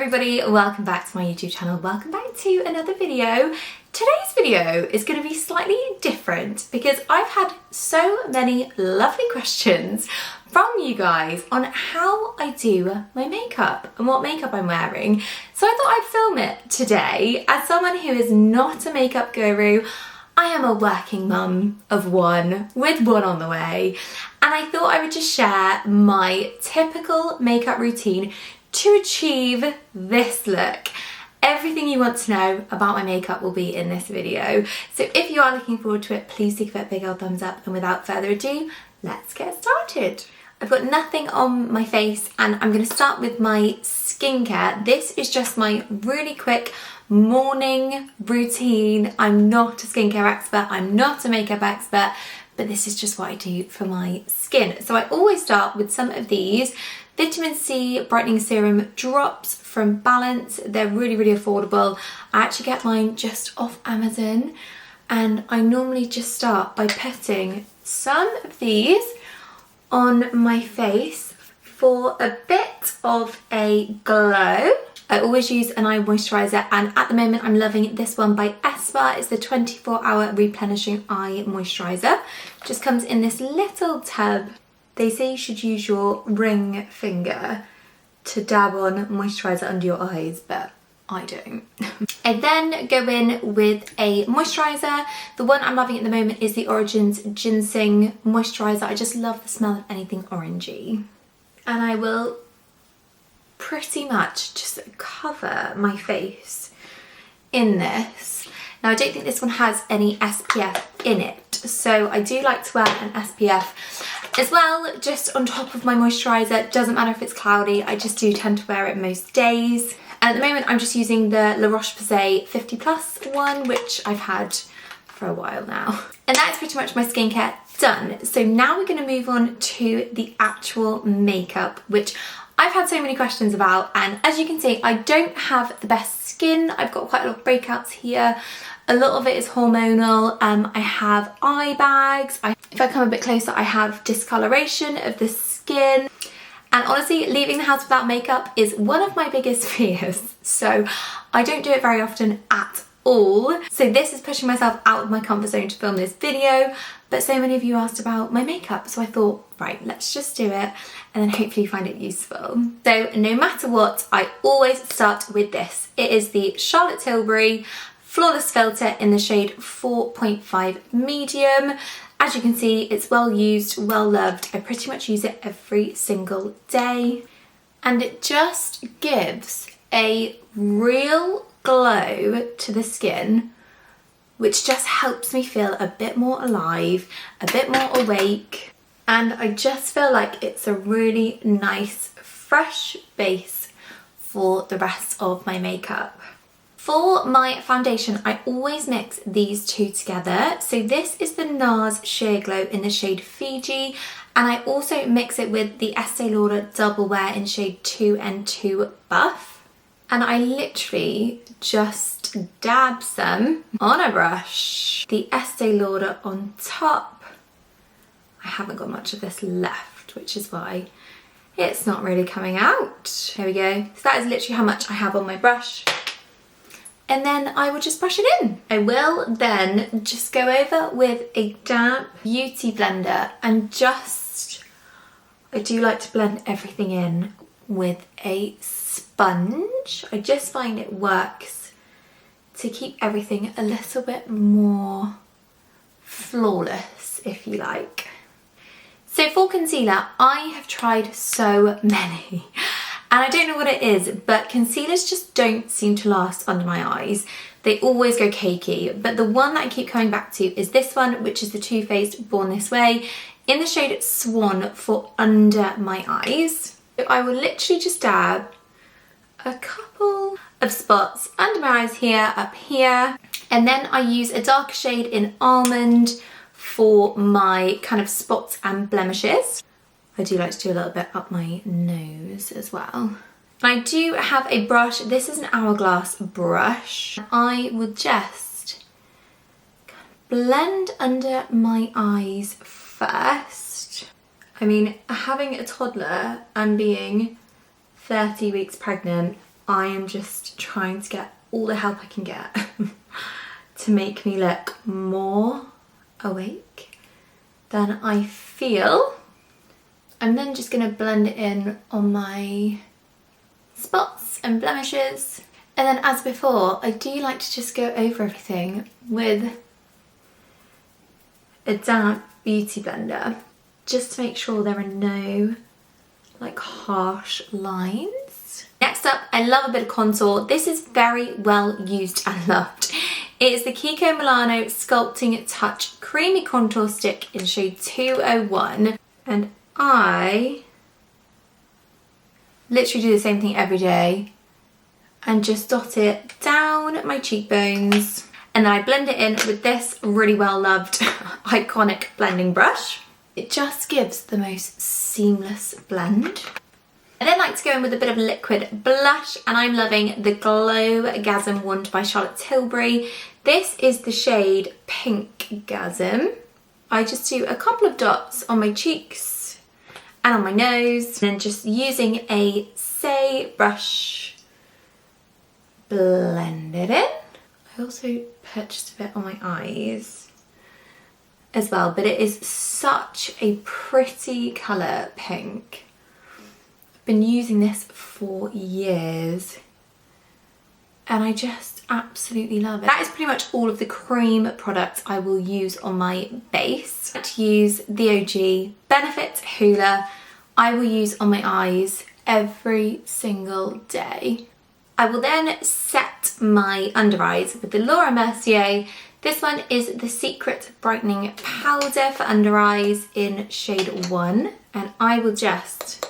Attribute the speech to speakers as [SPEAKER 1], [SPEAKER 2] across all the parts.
[SPEAKER 1] everybody, welcome back to my YouTube channel. Welcome back to another video. Today's video is going to be slightly different because I've had so many lovely questions from you guys on how I do my makeup and what makeup I'm wearing. So I thought I'd film it today. As someone who is not a makeup guru, I am a working mum of one with one on the way, and I thought I would just share my typical makeup routine to achieve this look. Everything you want to know about my makeup will be in this video. So if you are looking forward to it, please do give it a big old thumbs up, and without further ado, let's get started. I've got nothing on my face and I'm going to start with my skincare. This is just my really quick morning routine. I'm not a skincare expert, I'm not a makeup expert, but this is just what I do for my skin. So I always start with some of these Vitamin C Brightening Serum drops from Balance. They're really affordable. I actually get mine just off Amazon, and I normally just start by putting some of these on my face for a bit of a glow. I always use an eye moisturiser, and at the moment I'm loving this one by Espa. It's the 24-hour replenishing eye moisturiser. Just comes in this little tub. They say you should use your ring finger to dab on moisturiser under your eyes, but I don't. I then go in with a moisturiser. The one I'm loving at the moment is the Origins Ginseng Moisturiser. I just love the smell of anything orangey. And I will pretty much just cover my face in this. Now I don't think this one has any SPF in it, so I do like to wear an SPF as well, just on top of my moisturiser. Doesn't matter if it's cloudy, I just do tend to wear it most days. And at the moment I'm just using the La Roche-Posay 50+ one, which I've had for a while now. And that is pretty much my skincare done. So now we're going to move on to the actual makeup, which I've had so many questions about, and as you can see, I don't have the best skin. I've got quite a lot of breakouts here. A lot of it is hormonal. I have eye bags. If I come a bit closer, I have discoloration of the skin. And honestly, leaving the house without makeup is one of my biggest fears. So I don't do it very often at all. So this is pushing myself out of my comfort zone to film this video, but so many of you asked about my makeup, so I thought, right, let's just do it and then hopefully you find it useful. So no matter what, I always start with this. It is the Charlotte Tilbury Flawless Filter in the shade 4.5 medium. As you can see, it's well used, well loved. I pretty much use it every single day, and it just gives a real glow to the skin, which just helps me feel a bit more alive, a bit more awake, and I just feel like it's a really nice fresh base for the rest of my makeup. For my foundation, I always mix these two together. So this is the NARS Sheer Glow in the shade Fiji, and I also mix it with the Estee Lauder Double Wear in shade 2N2 Buff. And I literally just dab some on a brush. The Estee Lauder on top. I haven't got much of this left, which is why it's not really coming out. There we go. So that is literally how much I have on my brush. And then I will just brush it in. I will then just go over with a damp beauty blender and I do like to blend everything in with a sponge. I just find it works to keep everything a little bit more flawless, if you like. So for concealer, I have tried so many, and I don't know what it is, but concealers just don't seem to last under my eyes. They always go cakey, but the one that I keep coming back to is this one, which is the Too Faced Born This Way in the shade Swan for under my eyes. So I will literally just dab a couple of spots under my eyes here, up here, and then I use a darker shade in Almond for my kind of spots and blemishes. I do like to do a little bit up my nose as well. I do have a brush. This is an Hourglass brush. I will just blend under my eyes first. I mean, having a toddler and being 30 weeks pregnant, I am just trying to get all the help I can get to make me look more awake than I feel. I'm then just going to blend it in on my spots and blemishes. And then as before, I do like to just go over everything with a damp beauty blender, just to make sure there are no like harsh lines. Next up, I love a bit of contour. This is very well used and loved. It is the Kiko Milano Sculpting Touch Creamy Contour Stick in shade 201. And I literally do the same thing every day and just dot it down my cheekbones. And then I blend it in with this really well loved iconic blending brush. It just gives the most seamless blend. I then like to go in with a bit of liquid blush, and I'm loving the Glowy wand by Charlotte Tilbury. This is the shade Pink Gasm. I just do a couple of dots on my cheeks and on my nose, and then just using a Say brush, blend it in. I also purchased a bit on my eyes as well, but it is such a pretty colour, pink. I've been using this for years and I just absolutely love it. That is pretty much all of the cream products I will use on my base. To use the OG Benefit Hoola, I will use on my eyes every single day. I will then set my under eyes with the Laura Mercier. This one is the Secret Brightening Powder for under eyes in shade 1. And I will just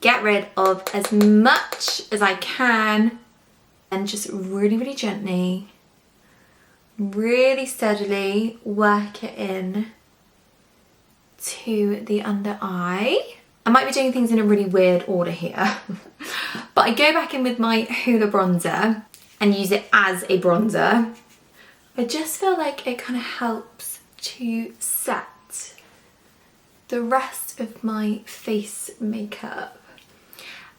[SPEAKER 1] get rid of as much as I can and just really, really gently, really steadily work it in to the under eye. I might be doing things in a really weird order here, but I go back in with my Hoola bronzer and use it as a bronzer. I just feel like it kind of helps to set the rest of my face makeup.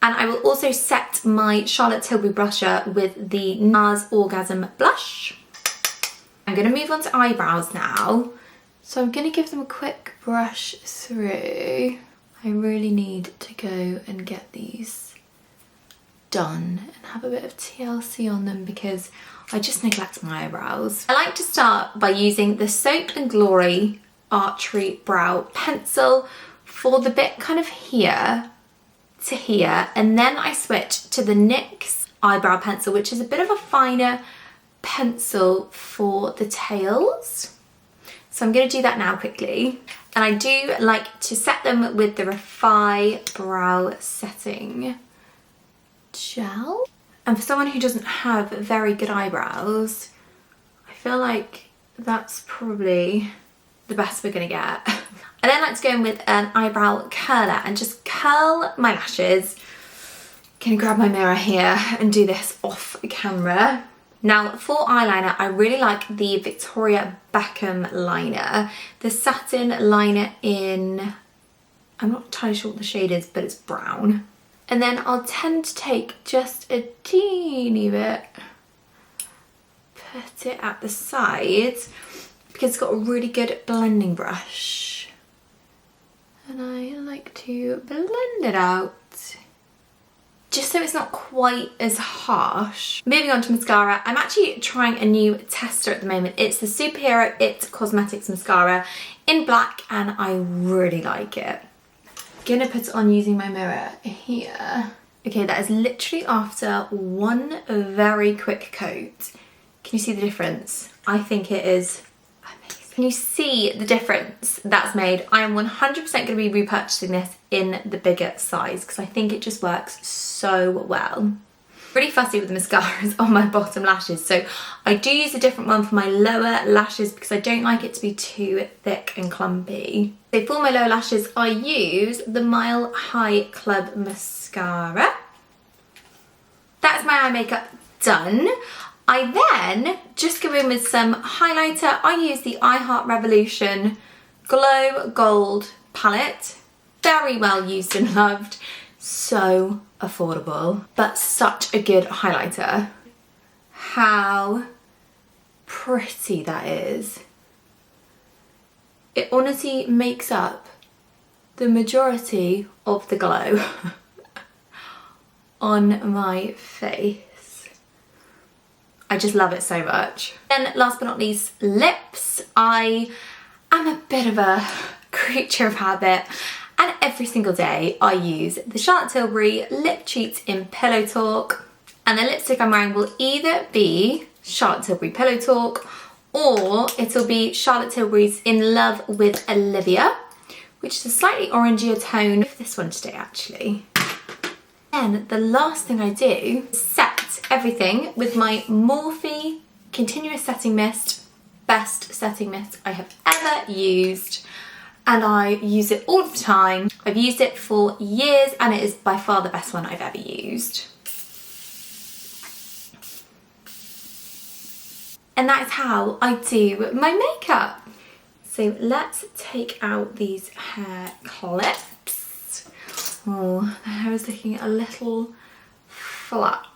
[SPEAKER 1] And I will also set my Charlotte Tilbury blusher with the NARS Orgasm blush. I'm going to move on to eyebrows now. So I'm going to give them a quick brush through. I really need to go and get these done and have a bit of TLC on them because I just neglect my eyebrows. I like to start by using the Soap and Glory Archery Brow Pencil for the bit kind of here to here, and then I switch to the NYX Eyebrow Pencil, which is a bit of a finer pencil for the tails. So I'm going to do that now quickly. And I do like to set them with the Refi Brow Setting Gel. And for someone who doesn't have very good eyebrows, I feel like that's probably the best we're going to get. I then like to go in with an eyebrow curler and just curl my lashes. I'm going to grab my mirror here and do this off camera. Now for eyeliner, I really like the Victoria Beckham liner. The satin liner in, I'm not entirely sure what the shade is, but it's brown. And then I'll tend to take just a teeny bit, put it at the side, because it's got a really good blending brush. And I like to blend it out, just so it's not quite as harsh. Moving on to mascara, I'm actually trying a new tester at the moment. It's the Superhero It Cosmetics Mascara in black and I really like it. Gonna put it on using my mirror here. Okay, that is literally after one very quick coat. Can you see the difference? I think it is amazing. Can you see the difference that's made? I am 100% going to be repurchasing this in the bigger size because I think it just works so well. Really fussy with the mascaras on my bottom lashes, so I do use a different one for my lower lashes because I don't like it to be too thick and clumpy. So for my lower lashes, I use the Mile High Club Mascara. That's my eye makeup done. I then just go in with some highlighter. I use the I Heart Revolution Glow Gold palette. very well used and loved. So affordable, but such a good highlighter. How pretty that is. It honestly makes up the majority of the glow on my face. I just love it so much. Then last but not least, lips. I am a bit of a creature of habit, and every single day I use the Charlotte Tilbury Lip Treats in Pillow Talk, and the lipstick I'm wearing will either be Charlotte Tilbury Pillow Talk, or it'll be Charlotte Tilbury's In Love with Olivia, which is a slightly orangier tone. This one today actually. Then the last thing I do is set everything with my Morphe Continuous Setting Mist, best setting mist I have ever used, and I use it all the time. I've used it for years and it is by far the best one I've ever used. And that is how I do my makeup. So let's take out these hair clips. Oh, the hair is looking a little flat.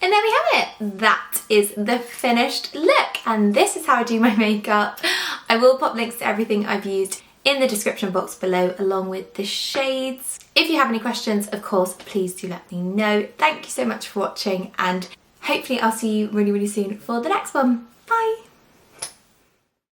[SPEAKER 1] And there we have it. That is the finished look. And this is how I do my makeup. I will pop links to everything I've used in the description box below, along with the shades. If you have any questions, of course, please do let me know. Thank you so much for watching, and hopefully I'll see you really, really soon for the next one. Bye.